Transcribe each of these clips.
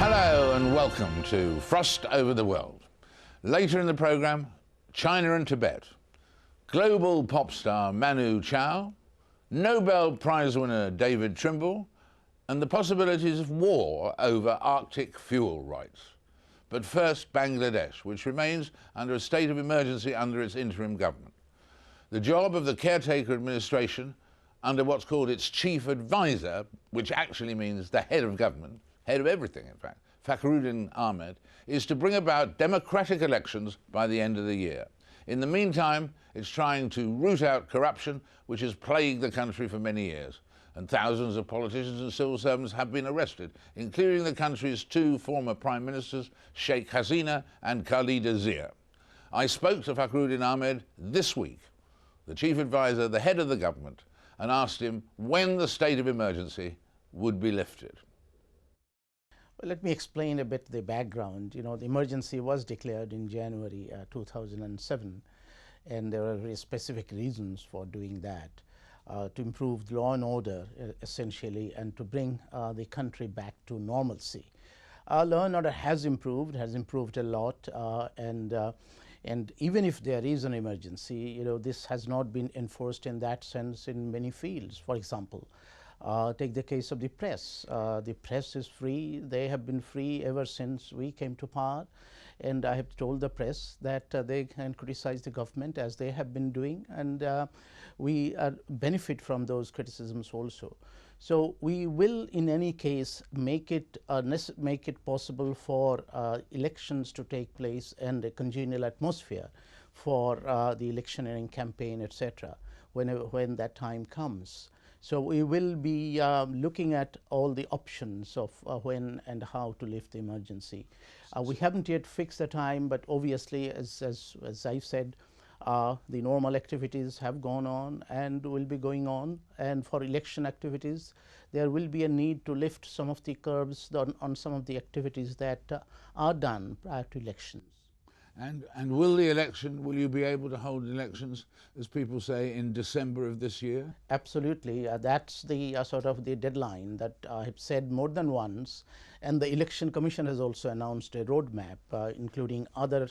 Hello and welcome to Frost Over the World. Later in the programme, China and Tibet, global pop star Manu Chao, Nobel Prize winner David Trimble, and the possibilities of war over Arctic fuel rights. But first, Bangladesh, which remains under a state of emergency under its interim government. The job of the caretaker administration under what's called its chief advisor, which actually means the head of government, head of everything in fact, Fakhruddin Ahmed, is to bring about democratic elections by the end of the year. In the meantime, it's trying to root out corruption, which has plagued the country for many years. And thousands of politicians and civil servants have been arrested, including the country's two former prime ministers, Sheikh Hasina and Khalida Zia. I spoke to Fakhruddin Ahmed this week, the chief advisor, the head of the government, and asked him when the state of emergency would be lifted. Well, let me explain a bit the background. You know, the emergency was declared in January 2007, and there are very specific reasons for doing that, to improve the law and order essentially, and to bring the country back to normalcy. Law and order has improved a lot, and even if there is an emergency, you know, this has not been enforced in that sense in many fields. For example, take the case of the press. The press is free. They have been free ever since we came to power, and I have told the press that they can criticize the government as they have been doing, and we benefit from those criticisms also. So we will in any case make it possible for elections to take place and a congenial atmosphere for the electioneering campaign, etc., when that time comes. So we will be looking at all the options of when and how to lift the emergency. We haven't yet fixed the time, but obviously, as I've said, the normal activities have gone on and will be going on. And for election activities, there will be a need to lift some of the curbs on some of the activities that are done prior to elections. And will you be able to hold elections, as people say, in December of this year? Absolutely. That's the sort of the deadline that I have said more than once. And the Election Commission has also announced a roadmap, including other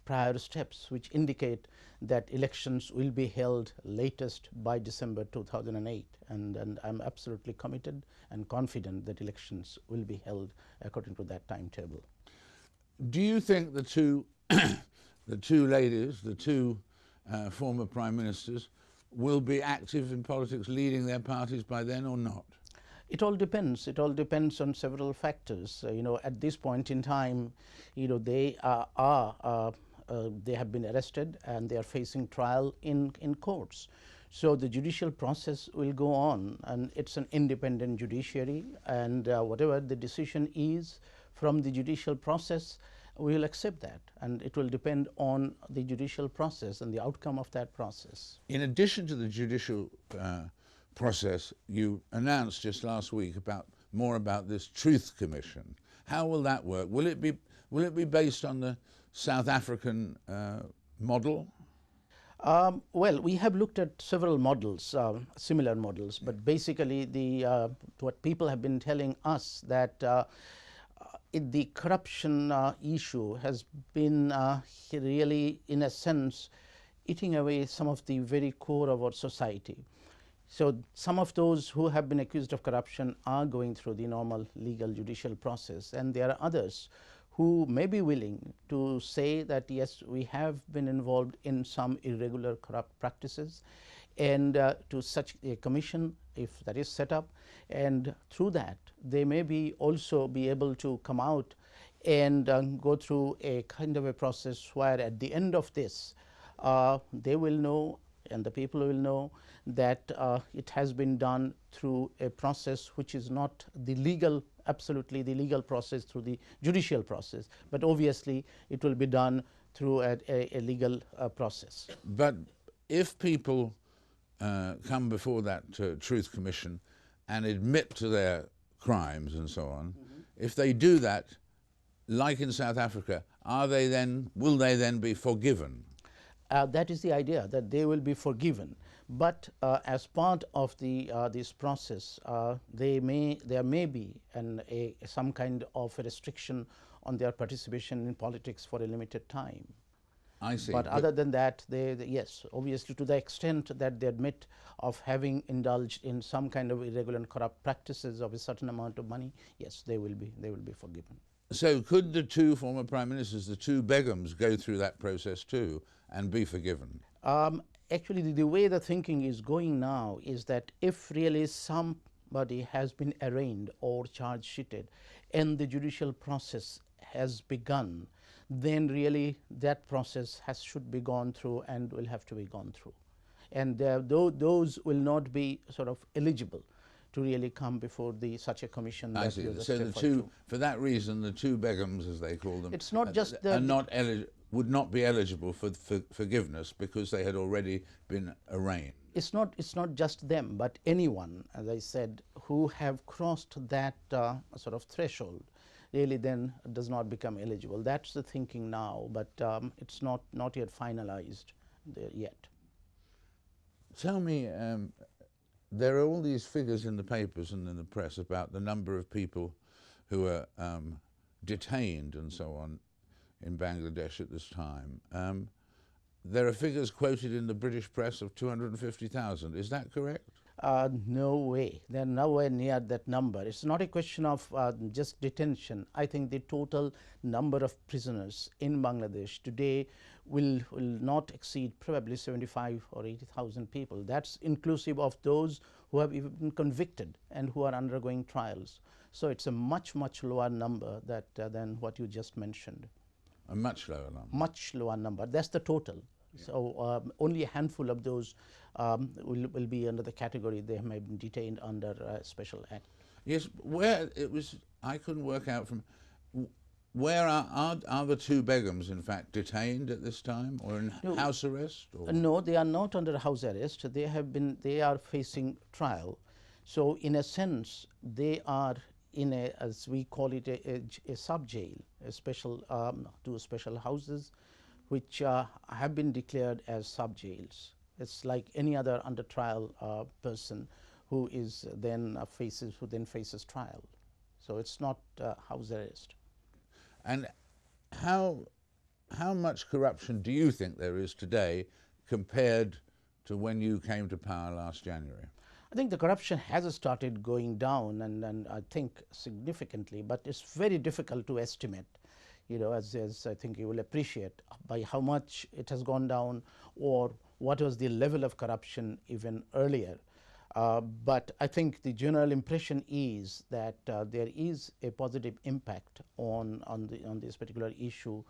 prior steps, which indicate that elections will be held latest by December 2008. And I'm absolutely committed and confident that elections will be held according to that timetable. Do you think the two ladies, the two former prime ministers, will be active in politics, leading their parties by then or not? It all depends. It all depends on several factors. You know, at this point in time, you know, they have been arrested and they are facing trial in courts. So the judicial process will go on, and it's an independent judiciary, and whatever the decision is from the judicial process, we will accept that, and it will depend on the judicial process and the outcome of that process. In addition to the judicial process, you announced just last week more about this Truth Commission. How will that work? Will it be based on the South African model? Well, we have looked at several models, similar models, but basically what people have been telling us that the corruption issue has been really, in a sense, eating away some of the very core of our society. So some of those who have been accused of corruption are going through the normal legal judicial process, and there are others who may be willing to say that yes, we have been involved in some irregular corrupt practices, and to such a commission, if that is set up, and through that they may also be able to come out and go through a kind of a process where at the end of this they will know, and the people will know, that it has been done through a process which is not the legal, absolutely the legal process through the judicial process, but obviously it will be done through a legal process. But if people come before that Truth Commission and admit to their crimes and so on, if they do that, like in South Africa, will they then be forgiven? That is the idea, that they will be forgiven. But as part of this process, there may be some kind of a restriction on their participation in politics for a limited time. I see. But other than that, yes, obviously to the extent that they admit of having indulged in some kind of irregular and corrupt practices of a certain amount of money, yes, they will be forgiven. So could the two former prime ministers, the two Begums, go through that process too and be forgiven? Actually, the way the thinking is going now is that if really somebody has been arraigned or charge sheeted and the judicial process has begun, then really that process should be gone through and will have to be gone through. And those will not be sort of eligible to really come before such a commission. I see. So the two, for that reason, the two Begums, as they call them, it's not just would not be eligible for forgiveness because they had already been arraigned. It's not just them, but anyone, as I said, who have crossed that sort of threshold, really then does not become eligible. That's the thinking now, but it's not yet finalized yet. Tell me, there are all these figures in the papers and in the press about the number of people who are detained and so on in Bangladesh at this time. There are figures quoted in the British press of 250,000. Is that correct? No way. They're nowhere near that number. It's not a question of just detention. I think the total number of prisoners in Bangladesh today will not exceed probably 75 or 80,000 people. That's inclusive of those who have even been convicted and who are undergoing trials. So it's a much lower number than what you just mentioned. A much lower number. Much lower number. That's the total. Yeah. So only a handful of those will be under the category they may be detained under a special act. Yes, where it was, I couldn't work out from where are the two Begums in fact detained at this time or in house arrest? Or? No, they are not under house arrest. They are facing trial. So in a sense, they are in a, as we call it, a sub-jail, two special houses, which have been declared as sub-jails. It's like any other under trial person who is then faces trial. So it's not house arrest. And how much corruption do you think there is today compared to when you came to power last January? I think the corruption has started going down, and I think significantly, but it's very difficult to estimate, you know, as I think you will appreciate, by how much it has gone down or what was the level of corruption even earlier. But I think the general impression is that there is a positive impact on this particular issue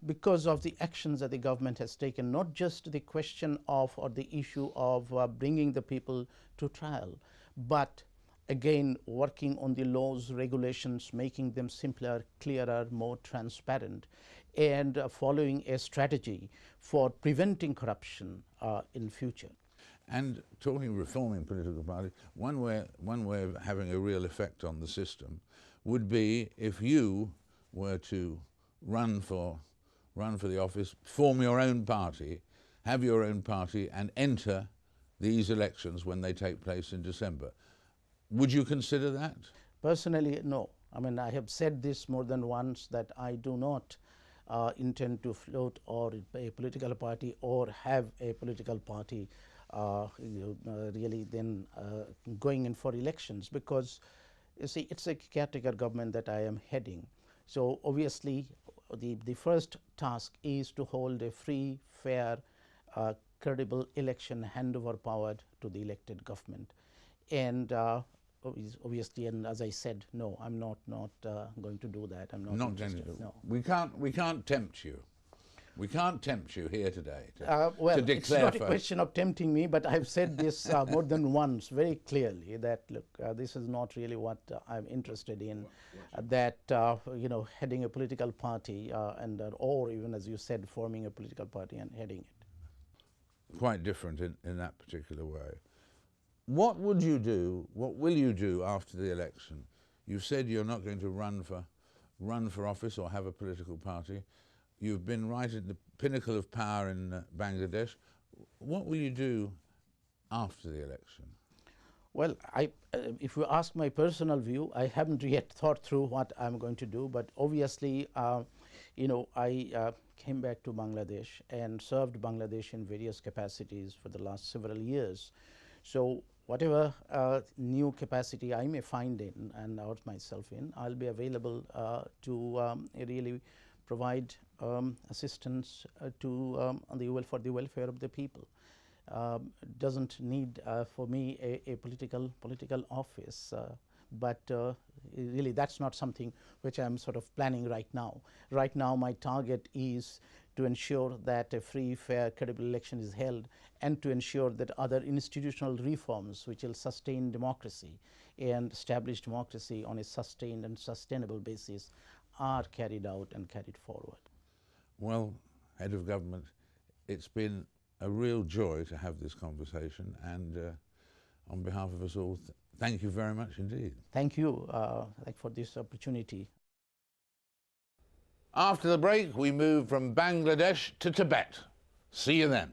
because of the actions that the government has taken, not just the question of or the issue of bringing the people to trial, but again working on the laws, regulations, making them simpler, clearer, more transparent, and following a strategy for preventing corruption in future. And talking reforming political parties, one way of having a real effect on the system would be if you were to run for the office, form your own party, have your own party, and enter these elections when they take place in December. Would you consider that? Personally, no. I mean, I have said this more than once that I do not intend to float or a political party or have a political party really then going in for elections, because you see, it's a caretaker government that I am heading. So obviously the first task is to hold a free, fair, credible election, hand over power to the elected government. And obviously, and as I said, no, I'm not going to do that. I'm not interested. No. We can't tempt you. We can't tempt you here today well, to declare it's not a question of tempting me, but I've said this more than once very clearly that, look, this is not really what I'm interested in, that, you know, heading a political party or even, as you said, forming a political party and heading it. Quite different in that particular way. What would you do, what will you do after the election? You've said you're not going to run for office or have a political party. You've been right at the pinnacle of power in Bangladesh. What will you do after the election? Well, if you ask my personal view, I haven't yet thought through what I'm going to do, but obviously, I came back to Bangladesh and served Bangladesh in various capacities for the last several years. So whatever new capacity I may find in and out myself in, I'll be available to really provide assistance for the welfare of the people. Doesn't need for me a political office, but really that's not something which I'm sort of planning right now. Right now my target is to ensure that a free, fair, credible election is held, and to ensure that other institutional reforms which will sustain democracy and establish democracy on a sustained and sustainable basis are carried out and carried forward. Well, Head of Government, it's been a real joy to have this conversation, and on behalf of us all, thank you very much indeed. Thank you for this opportunity. After the break, we move from Bangladesh to Tibet. See you then.